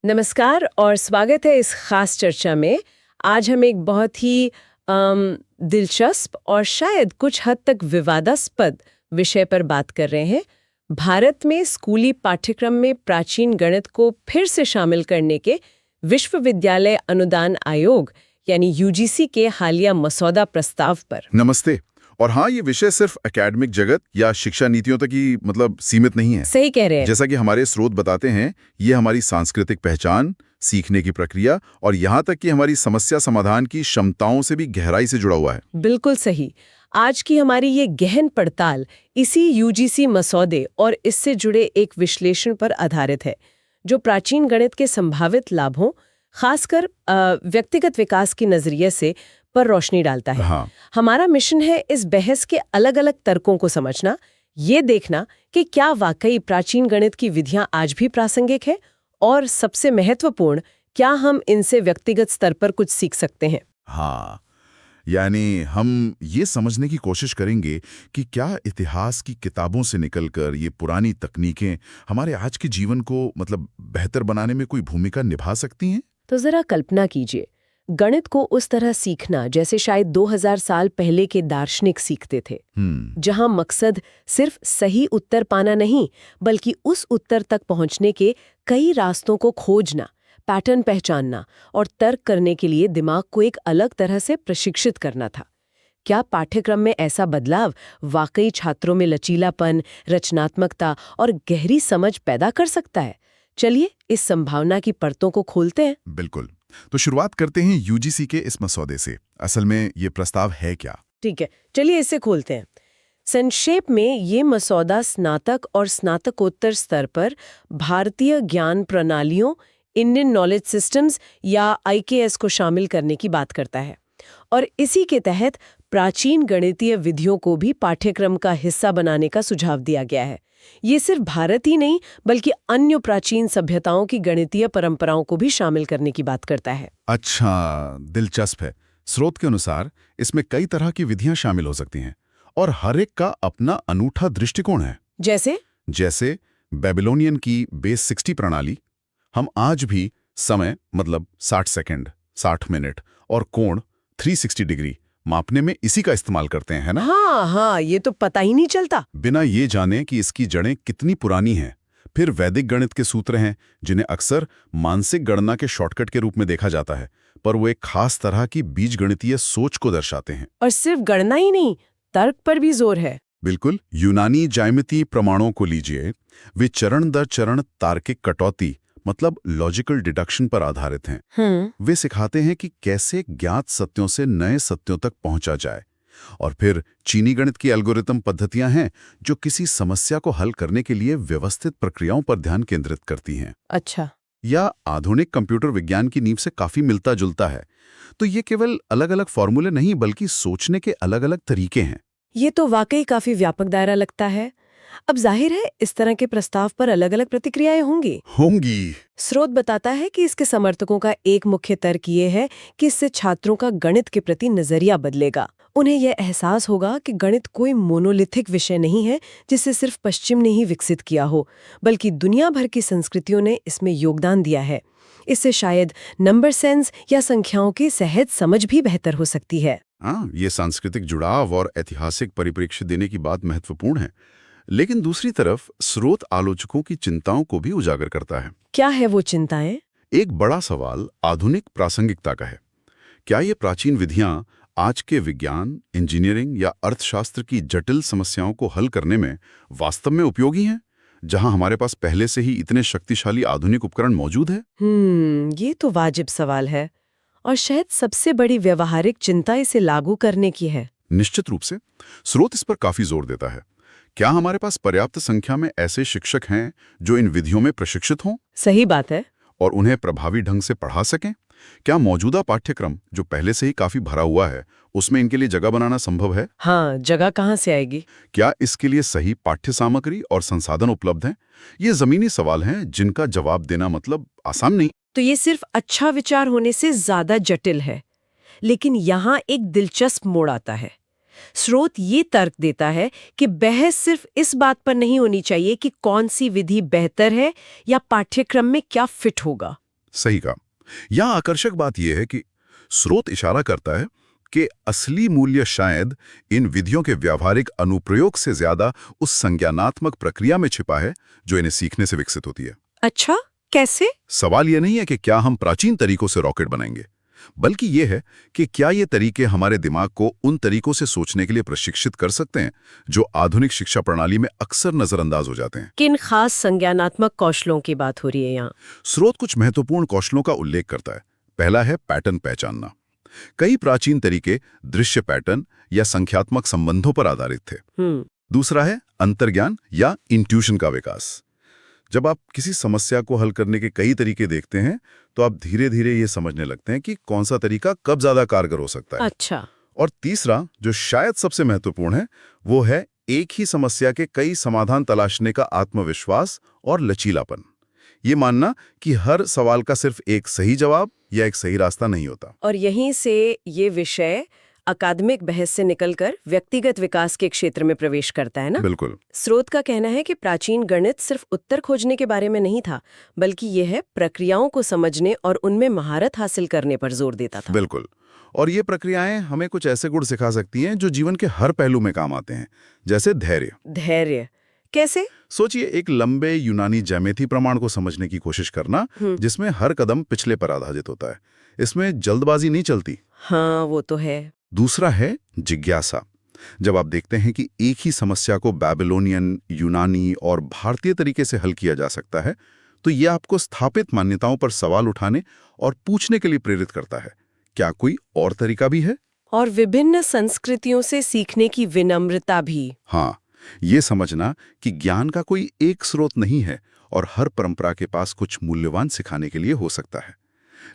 नमस्कार और स्वागत है इस खास चर्चा में। आज हम एक बहुत ही दिलचस्प और शायद कुछ हद तक विवादास्पद विषय पर बात कर रहे हैं। भारत में स्कूली पाठ्यक्रम में प्राचीन गणित को फिर से शामिल करने के विश्वविद्यालय अनुदान आयोग यानी यूजीसी के हालिया मसौदा प्रस्ताव पर। नमस्ते। और हाँ, ये विषय सिर्फ एकेडमिक जगत या शिक्षा नीतियों तक ही सीमित नहीं है। सही कह रहे हैं। जैसा कि हमारे स्रोत बताते हैं, ये हमारी सांस्कृतिक पहचान, सीखने की प्रक्रिया और यहाँ तक कि हमारी समस्या समाधान की क्षमताओं से भी गहराई से जुड़ा हुआ है। बिल्कुल सही। आज की हमारी ये गहन पड़ताल इसी यूजीसी मसौदे और इससे जुड़े एक विश्लेषण पर आधारित है, जो प्राचीन गणित के संभावित लाभों, खासकर व्यक्तिगत विकास के नजरिए से पर रोशनी डालता है। हाँ। हमारा मिशन है इस बहस के अलग-अलग तर्कों को समझना, ये देखना कि क्या वाकई प्राचीन गणित की विधियां आज भी प्रासंगिक है और सबसे महत्वपूर्ण, क्या हम इनसे व्यक्तिगत स्तर पर कुछ सीख सकते हैं। हाँ, यानी हम ये समझने की कोशिश करेंगे कि क्या इतिहास की किताबों से निकलकर ये पुरानी तकनीकें हमारे आज के जीवन को बेहतर बनाने में कोई भूमिका निभा सकती हैं। तो जरा कल्पना कीजिए, गणित को उस तरह सीखना जैसे शायद 2000 साल पहले के दार्शनिक सीखते थे, जहां मकसद सिर्फ सही उत्तर पाना नहीं, बल्कि उस उत्तर तक पहुंचने के कई रास्तों को खोजना, पैटर्न पहचानना और तर्क करने के लिए दिमाग को एक अलग तरह से प्रशिक्षित करना था। क्या पाठ्यक्रम में ऐसा बदलाव वाकई छात्रों में लचीलापन, रचनात्मकता और गहरी समझ पैदा कर सकता है? चलिए इस संभावना की परतों को खोलते हैं। बिल्कुल। तो शुरुआत करते हैं यूजीसी के इस मसौदे से। असल में ये प्रस्ताव है क्या? ठीक है, चलिए इसे खोलते हैं। संक्षेप में ये मसौदा स्नातक और स्नातकोत्तर स्तर पर भारतीय ज्ञान प्रणालियों, इंडियन नॉलेज सिस्टम्स या आईकेएस को शामिल करने की बात करता है और इसी के तहत प्राचीन गणितीय विधियों को भी पाठ्यक्रम का हिस्सा बनाने का सुझाव दिया गया है। ये सिर्फ भारत ही नहीं, बल्कि अन्य प्राचीन सभ्यताओं की गणितीय परंपराओं को भी शामिल करने की बात करता है। अच्छा, दिलचस्प है। स्रोत के अनुसार इसमें कई तरह की विधियां शामिल हो सकती हैं और हर एक का अपना अनूठा दृष्टिकोण है। जैसे बेबीलोनियन की बेस 60 प्रणाली, हम आज भी समय 60 सेकंड, 60 मिनट और कोण 360 डिग्री मापने में इसी का इस्तेमाल करते हैं, है ना? हाँ, ये तो पता ही नहीं चलता। बिना ये जाने कि इसकी जड़ें कितनी पुरानी हैं। फिर वैदिक गणित के सूत्र हैं, जिन्हें अक्सर मानसिक गणना के शॉर्टकट के रूप में देखा जाता है, पर वो एक खास तरह की बीजगणितीय सोच को दर्शाते हैं। और सिर्फ गणना ही नहीं, तर्क पर भी जोर है। बिल्कुल। यूनानी ज्यामितीय प्रमाणों को लीजिए, वे चरण दर चरण तार्किक कटौती लॉजिकल डिडक्शन पर आधारित हैं। वे सिखाते हैं कि कैसे ज्ञात सत्यों से नए सत्यों तक पहुंचा जाए। और फिर चीनी गणित की एल्गोरिथम पद्धतियां हैं, जो किसी समस्या को हल करने के लिए व्यवस्थित प्रक्रियाओं पर ध्यान केंद्रित करती हैं। अच्छा। या आधुनिक कंप्यूटर विज्ञान की नींव से काफी मिलता जुलता है। तो ये केवल अलग अलग फॉर्मूले नहीं, बल्कि सोचने के अलग अलग तरीके हैं। ये तो वाकई काफी व्यापक दायरा लगता है। अब जाहिर है इस तरह के प्रस्ताव पर अलग अलग प्रतिक्रियाएं होंगी। स्रोत बताता है कि इसके समर्थकों का एक मुख्य तर्क ये है कि इससे छात्रों का गणित के प्रति नजरिया बदलेगा। उन्हें यह एहसास होगा कि गणित कोई मोनोलिथिक विषय नहीं है जिसे सिर्फ पश्चिम ने ही विकसित किया हो, बल्कि दुनिया भर की संस्कृतियों ने इसमें योगदान दिया है। इससे शायद नंबर सेंस या संख्याओं की सहज समझ भी बेहतर हो सकती है। ये सांस्कृतिक जुड़ाव और ऐतिहासिक परिप्रेक्ष्य देने की बात महत्वपूर्ण है। लेकिन दूसरी तरफ स्रोत आलोचकों की चिंताओं को भी उजागर करता है। क्या है वो चिंताएं? एक बड़ा सवाल आधुनिक प्रासंगिकता का है। क्या ये प्राचीन विधियां आज के विज्ञान, इंजीनियरिंग या अर्थशास्त्र की जटिल समस्याओं को हल करने में वास्तव में उपयोगी हैं, जहां हमारे पास पहले से ही इतने शक्तिशाली आधुनिक उपकरण मौजूद है? ये तो वाजिब सवाल है और शायद सबसे बड़ी व्यवहारिक चिंता इसे लागू करने की है। निश्चित रूप से स्रोत इस पर काफी जोर देता है। क्या हमारे पास पर्याप्त संख्या में ऐसे शिक्षक हैं जो इन विधियों में प्रशिक्षित हों? सही बात है। और उन्हें प्रभावी ढंग से पढ़ा सकें? क्या मौजूदा पाठ्यक्रम, जो पहले से ही काफी भरा हुआ है, उसमें इनके लिए जगह बनाना संभव है? हाँ, जगह कहाँ से आएगी? क्या इसके लिए सही पाठ्य सामग्री और संसाधन उपलब्ध हैं? ये जमीनी सवाल हैं जिनका जवाब देना आसान नहीं। तो ये सिर्फ अच्छा विचार होने से ज्यादा जटिल है। लेकिन यहाँ एक दिलचस्प मोड़ आता है। स्रोत ये तर्क देता है कि बहस सिर्फ इस बात पर नहीं होनी चाहिए कि कौन सी विधि बेहतर है या पाठ्यक्रम में क्या फिट होगा। सही कहा। यहाँ आकर्षक बात यह है कि स्रोत इशारा करता है कि असली मूल्य शायद इन विधियों के व्यावहारिक अनुप्रयोग से ज्यादा उस संज्ञानात्मक प्रक्रिया में छिपा है जो इन्हें सीखने से विकसित होती है। अच्छा, कैसे? सवाल यह नहीं है कि क्या हम प्राचीन तरीकों से रॉकेट बनाएंगे, बल्कि यह है कि क्या ये तरीके हमारे दिमाग को उन तरीकों से सोचने के लिए प्रशिक्षित कर सकते हैं जो आधुनिक शिक्षा प्रणाली में अक्सर नजरअंदाज हो जाते हैं। किन खास संज्ञानात्मक कौशलों की बात हो रही है यहाँ? स्रोत कुछ महत्वपूर्ण कौशलों का उल्लेख करता है। पहला है पैटर्न पहचानना। कई प्राचीन तरीके दृश्य पैटर्न या संख्यात्मक संबंधों पर आधारित थे। दूसरा है अंतर्ज्ञान या इंट्यूशन का विकास। जब आप किसी समस्या को हल करने के कई तरीके देखते हैं तो आप धीरे धीरे ये समझने लगते हैं कि कौन सा तरीका कब ज्यादा कारगर हो सकता है। अच्छा। और तीसरा, जो शायद सबसे महत्वपूर्ण है, वो है एक ही समस्या के कई समाधान तलाशने का आत्मविश्वास और लचीलापन। ये मानना कि हर सवाल का सिर्फ एक सही जवाब या एक सही रास्ता नहीं होता। और यहीं से ये विषय अकादमिक बहस से निकलकर व्यक्तिगत विकास के क्षेत्र में प्रवेश करता है ना? बिल्कुल। स्रोत का कहना है कि प्राचीन गणित सिर्फ उत्तर खोजने के बारे में नहीं था, बल्कि यह है प्रक्रियाओं को समझने और उनमें महारत हासिल करने पर जोर देता था। बिल्कुल। और ये प्रक्रियाएं हमें कुछ ऐसे गुण सिखा सकती हैं जो जीवन के हर पहलू में काम आते हैं, जैसे धैर्य। धैर्य कैसे? सोचिए, एक लंबे यूनानी ज्यामिति प्रमाण को समझने की कोशिश करना, जिसमें हर कदम पिछले पर आधारित होता है। इसमें जल्दबाजी नहीं चलती। हाँ, वो तो है। दूसरा है जिज्ञासा। जब आप देखते हैं कि एक ही समस्या को बैबिलोनियन, यूनानी और भारतीय तरीके से हल किया जा सकता है, तो यह आपको स्थापित मान्यताओं पर सवाल उठाने और पूछने के लिए प्रेरित करता है, क्या कोई और तरीका भी है? और विभिन्न संस्कृतियों से सीखने की विनम्रता भी। हाँ, ये समझना कि ज्ञान का कोई एक स्रोत नहीं है और हर परंपरा के पास कुछ मूल्यवान सिखाने के लिए हो सकता है।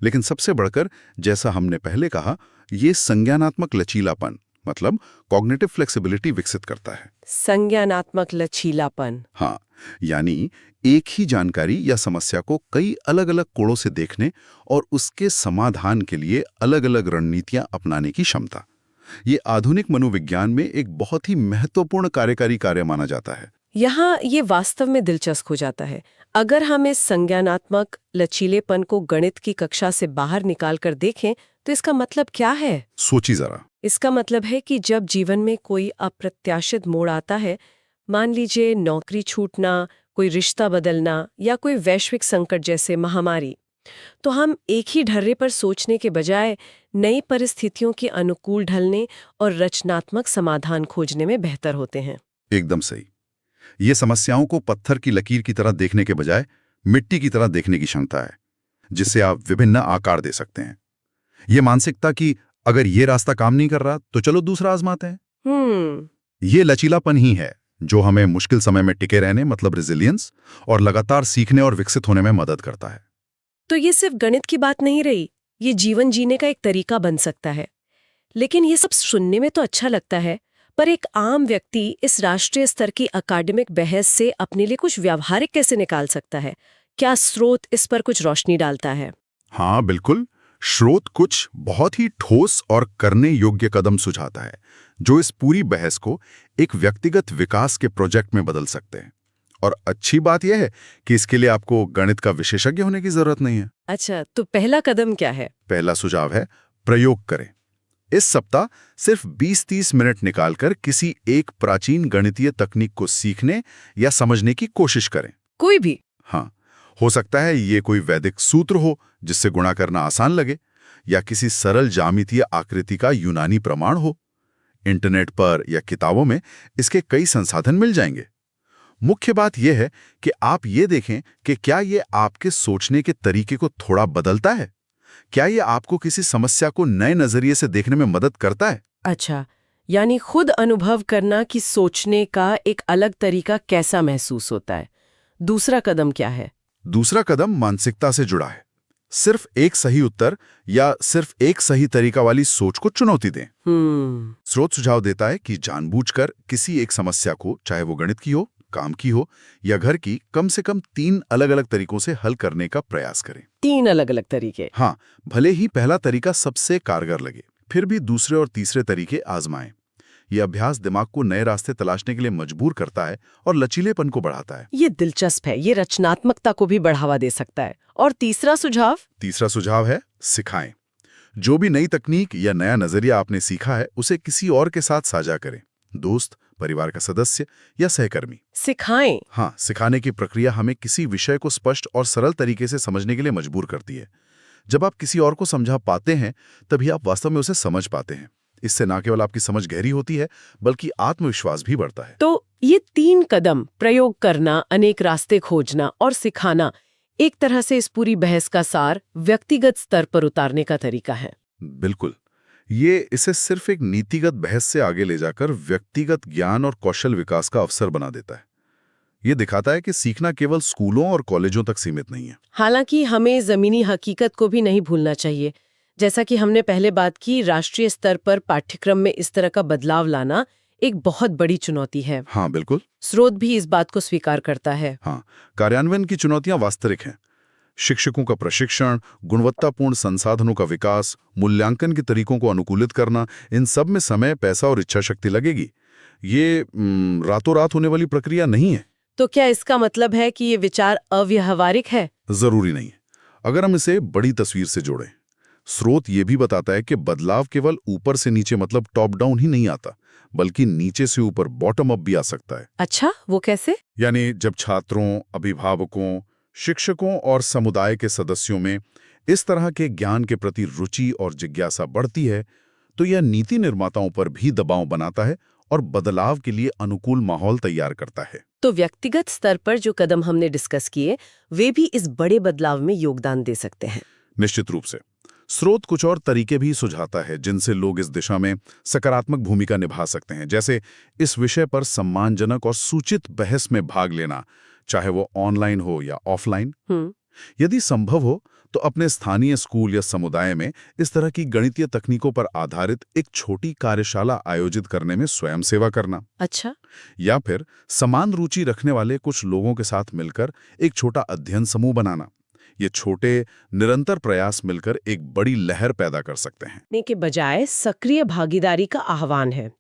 लेकिन सबसे बढ़कर, जैसा हमने पहले कहा, ये संज्ञानात्मक लचीलापन मतलब कॉग्निटिव फ्लेक्सिबिलिटी विकसित करता है। संज्ञानात्मक लचीलापन। हाँ, यानी एक ही जानकारी या समस्या को कई अलग अलग कोणों से देखने और उसके समाधान के लिए अलग अलग रणनीतियां अपनाने की क्षमता। ये आधुनिक मनोविज्ञान में एक बहुत ही महत्वपूर्ण कार्यकारी कार्य माना जाता है। यहाँ ये वास्तव में दिलचस्प हो जाता है। अगर हम इस संज्ञानात्मक लचीलेपन को गणित की कक्षा से बाहर निकाल कर देखें तो इसका मतलब क्या है? सोची जरा। इसका मतलब है कि जब जीवन में कोई अप्रत्याशित मोड़ आता है, मान लीजिए नौकरी छूटना, कोई रिश्ता बदलना या कोई वैश्विक संकट जैसे महामारी, तो हम एक ही ढर्रे पर सोचने के बजाय नई परिस्थितियों के अनुकूल ढलने और रचनात्मक समाधान खोजने में बेहतर होते हैं। एकदम सही। ये समस्याओं को पत्थर की लकीर की तरह देखने के बजाय मिट्टी की तरह देखने की क्षमता है, जिससे आप विभिन्न आकार दे सकते हैं। ये मानसिकता कि अगर ये रास्ता काम नहीं कर रहा तो चलो दूसरा आजमाते हैं। ये लचीलापन ही है जो हमें मुश्किल समय में टिके रहने मतलब रेजिलियंस और लगातार सीखने और विकसित होने में मदद करता है। तो ये सिर्फ गणित की बात नहीं रही, ये जीवन जीने का एक तरीका बन सकता है। लेकिन ये सब सुनने में तो अच्छा लगता है, पर एक आम व्यक्ति इस राष्ट्रीय स्तर की अकादमिक बहस से अपने लिए कुछ व्यावहारिक कैसे निकाल सकता है? क्या स्रोत इस पर कुछ रोशनी डालता है? हाँ बिल्कुल, स्रोत कुछ बहुत ही ठोस और करने योग्य कदम सुझाता है जो इस पूरी बहस को एक व्यक्तिगत विकास के प्रोजेक्ट में बदल सकते हैं। और अच्छी बात यह है कि इसके लिए आपको गणित का विशेषज्ञ होने की जरूरत नहीं है। अच्छा, तो पहला कदम क्या है? पहला सुझाव है प्रयोग करें। इस सप्ताह सिर्फ 20-30 मिनट निकालकर किसी एक प्राचीन गणितीय तकनीक को सीखने या समझने की कोशिश करें। कोई भी? हाँ, हो सकता है ये कोई वैदिक सूत्र हो जिससे गुणा करना आसान लगे, या किसी सरल ज्यामितीय आकृति का यूनानी प्रमाण हो। इंटरनेट पर या किताबों में इसके कई संसाधन मिल जाएंगे। मुख्य बात यह है कि आप ये देखें कि क्या ये आपके सोचने के तरीके को थोड़ा बदलता है, क्या ये आपको किसी समस्या को नए नजरिए से देखने में मदद करता है। अच्छा, यानी खुद अनुभव करना कि सोचने का एक अलग तरीका कैसा महसूस होता है। दूसरा कदम क्या है? दूसरा कदम मानसिकता से जुड़ा है। सिर्फ एक सही उत्तर या सिर्फ एक सही तरीका वाली सोच को चुनौती दें। स्रोत सुझाव देता है कि जानबूझकर किसी एक समस्या को, चाहे वो गणित की हो, काम की हो या घर की, कम से कम 3 अलग-अलग तरीकों से हल करने का प्रयास करें। 3 अलग-अलग तरीके? हाँ, भले ही पहला तरीका सबसे कारगर लगे, फिर भी दूसरे और तीसरे तरीके आजमाएं। ये अभ्यास दिमाग को नए रास्ते तलाशने के लिए मजबूर करता है और लचीलेपन को बढ़ाता है। ये दिलचस्प है, ये रचनात्मकता को भी बढ़ावा दे सकता है। और तीसरा सुझाव है सिखाएं। जो भी नई तकनीक या नया नजरिया आपने सीखा है उसे किसी और के साथ साझा करें, दोस्त, परिवार का सदस्य या सहकर्मी। सिखाएं। हाँ, सिखाने की प्रक्रिया हमें किसी विषय को स्पष्ट और सरल तरीके से समझने के लिए मजबूर करती है। जब आप किसी और को समझा पाते हैं तभी आप वास्तव में उसे समझ पाते हैं। इससे न केवल आपकी समझ गहरी होती है बल्कि आत्मविश्वास भी बढ़ता है। तो ये 3 कदम, प्रयोग करना, अनेक रास्ते खोजना और सिखाना, एक तरह से इस पूरी बहस का सार व्यक्तिगत स्तर पर उतारने का तरीका है। बिल्कुल। ये इसे सिर्फ एक नीतिगत बहस से आगे ले जाकर व्यक्तिगत ज्ञान और कौशल विकास का अवसर बना देता है। ये दिखाता है कि सीखना केवल स्कूलों और कॉलेजों तक सीमित नहीं है। हालांकि हमें जमीनी हकीकत को भी नहीं भूलना चाहिए। जैसा कि हमने पहले बात की, राष्ट्रीय स्तर पर पाठ्यक्रम में इस तरह का बदलाव लाना एक बहुत बड़ी चुनौती है। हाँ, बिल्कुल। स्रोत भी इस बात को स्वीकार करता है। हाँ, कार्यान्वयन की चुनौतियां वास्तविक हैं। शिक्षकों का प्रशिक्षण, गुणवत्तापूर्ण संसाधनों का विकास, मूल्यांकन के तरीकों को अनुकूलित करना, इन सब में समय, पैसा और इच्छा शक्ति लगेगी। ये रातों रात होने वाली प्रक्रिया नहीं है। तो क्या इसका मतलब है कि ये विचार अव्यावहारिक है? जरूरी नहीं है। अगर हम इसे बड़ी तस्वीर से जोड़ें, स्रोत ये भी बताता है कि बदलाव केवल ऊपर से नीचे मतलब टॉप डाउन ही नहीं आता, बल्कि नीचे से ऊपर बॉटम अप भी आ सकता है। अच्छा, वो कैसे? यानी जब छात्रों, अभिभावकों, शिक्षकों और समुदाय के सदस्यों में इस तरह के ज्ञान के प्रति रुचि और जिज्ञासा बढ़ती है, तो यह नीति निर्माताओं पर भी दबाव बनाता है और बदलाव के लिए अनुकूल माहौल तैयार करता है। तो व्यक्तिगत स्तर पर जो कदम हमने डिस्कस किए, वे भी इस बड़े बदलाव में योगदान दे सकते हैं। निश्चित रूप से। स्रोत कुछ और तरीके भी सुझाता है जिनसे लोग इस दिशा में सकारात्मक भूमिका निभा सकते हैं, जैसे इस विषय पर सम्मानजनक और सूचित बहस में भाग लेना, चाहे वो ऑनलाइन हो या ऑफलाइन। यदि संभव हो तो अपने स्थानीय स्कूल या समुदाय में इस तरह की गणितीय तकनीकों पर आधारित एक छोटी कार्यशाला आयोजित करने में स्वयं सेवा करना। अच्छा। या फिर समान रुचि रखने वाले कुछ लोगों के साथ मिलकर एक छोटा अध्ययन समूह बनाना। ये छोटे निरंतर प्रयास मिलकर एक बड़ी लहर पैदा कर सकते हैं। के बजाय सक्रिय भागीदारी का आह्वान है।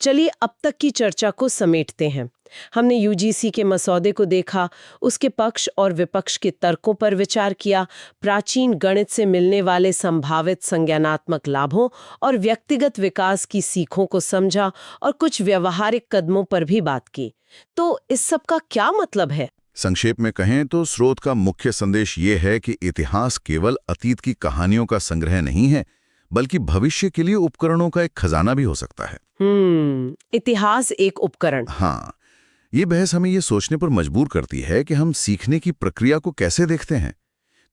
चलिए अब तक की चर्चा को समेटते हैं। हमने यूजीसी के मसौदे को देखा, उसके पक्ष और विपक्ष के तर्कों पर विचार किया, प्राचीन गणित से मिलने वाले संभावित संज्ञानात्मक लाभों और व्यक्तिगत विकास की सीखों को समझा और कुछ व्यवहारिक कदमों पर भी बात की। तो इस सब का क्या मतलब है? संक्षेप में कहें तो स्रोत का मुख्य संदेश ये है कि इतिहास केवल अतीत की कहानियों का संग्रह नहीं है, बल्कि भविष्य के लिए उपकरणों का एक खजाना भी हो सकता है। इतिहास एक उपकरण। हाँ, ये बहस हमें ये सोचने पर मजबूर करती है कि हम सीखने की प्रक्रिया को कैसे देखते हैं।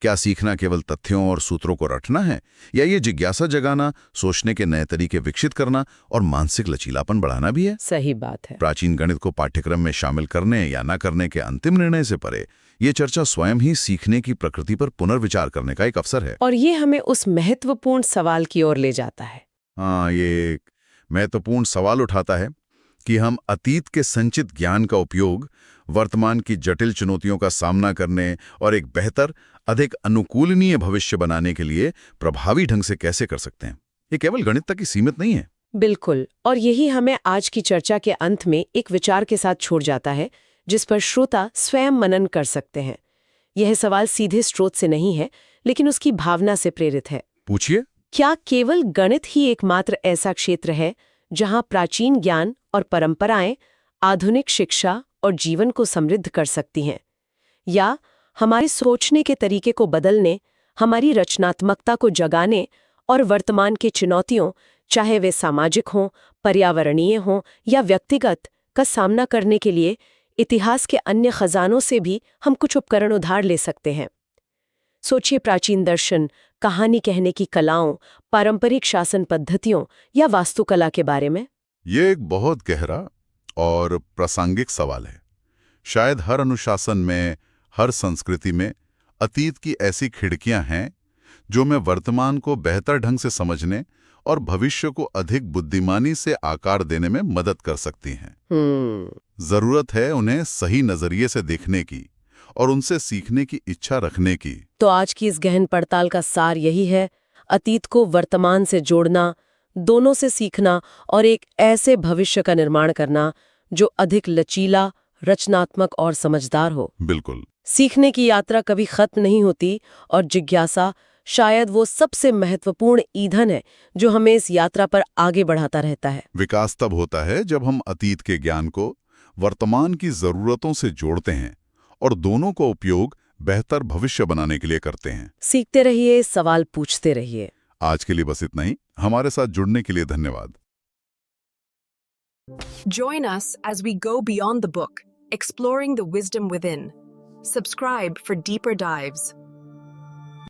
क्या सीखना केवल तथ्यों और सूत्रों को रटना है, या ये जिज्ञासा जगाना, सोचने के नए तरीके विकसित करना और मानसिक लचीलापन बढ़ाना भी है? सही बात है। प्राचीन गणित को पाठ्यक्रम में शामिल करने या न करने के अंतिम निर्णय से परे ये चर्चा स्वयं ही सीखने की प्रकृति पर पुनर्विचार करने का एक अवसर है। और ये हमें उस महत्वपूर्ण सवाल की ओर ले जाता है। हाँ, ये एक महत्वपूर्ण सवाल उठाता है कि हम अतीत के संचित ज्ञान का उपयोग वर्तमान की जटिल चुनौतियों का सामना करने और एक बेहतर, अधिक अनुकूलनीय भविष्य बनाने के लिए प्रभावी ढंग से कैसे कर सकते हैं। ये केवल गणित तक ही सीमित नहीं है। बिल्कुल। और यही हमें आज की चर्चा के अंत में एक विचार के साथ छोड़ जाता है, जिस पर श्रोता स्वयं मनन कर सकते हैं। यह सवाल सीधे स्रोत से नहीं है, लेकिन उसकी भावना से प्रेरित है। पूछिए। क्या केवल गणित ही एकमात्र ऐसा क्षेत्र है जहां प्राचीन ज्ञान और परंपराएं आधुनिक शिक्षा और जीवन को समृद्ध कर सकती हैं? या हमारे सोचने के तरीके को बदलने, हमारी रचनात्मकता को जगाने और वर्तमान की चुनौतियों, चाहे वे सामाजिक हों, पर्यावरणीय हों या व्यक्तिगत, का सामना करने के लिए इतिहास के अन्य खजानों से भी हम कुछ उपकरण उधार ले सकते हैं? सोचिए, प्राचीन दर्शन, कहानी कहने की कलाओं, पारंपरिक शासन पद्धतियों या वास्तुकला के बारे में। ये एक बहुत गहरा और प्रासंगिक सवाल है। शायद हर अनुशासन में, हर संस्कृति में अतीत की ऐसी खिड़कियां हैं जो हमें वर्तमान को बेहतर ढंग से समझने और भविष्य को अधिक बुद्धिमानी से आकार देने में मदद कर सकती हैं। जरूरत है उन्हें सही नजरिए से देखने की और उनसे सीखने की इच्छा रखने की। तो आज की इस गहन पड़ताल का सार यही है: अतीत को वर्तमान से जोड़ना, दोनों से सीखना और एक ऐसे भविष्य का निर्माण करना जो अधिक लचीला, रचनात्मक और समझदार हो। बिल्कुल। सीखने की यात्रा कभी खत्म नहीं होती और जिज्ञासा शायद वो सबसे महत्वपूर्ण ईंधन है जो हमें इस यात्रा पर आगे बढ़ाता रहता है। विकास तब होता है जब हम अतीत के ज्ञान को वर्तमान की जरूरतों से जोड़ते हैं और दोनों का उपयोग बेहतर भविष्य बनाने के लिए करते हैं। सीखते रहिए, सवाल पूछते रहिए। आज के लिए बस इतना ही। हमारे साथ जुड़ने के लिए धन्यवाद। Join us as we go beyond the book, exploring the wisdom within. Subscribe for deeper dives.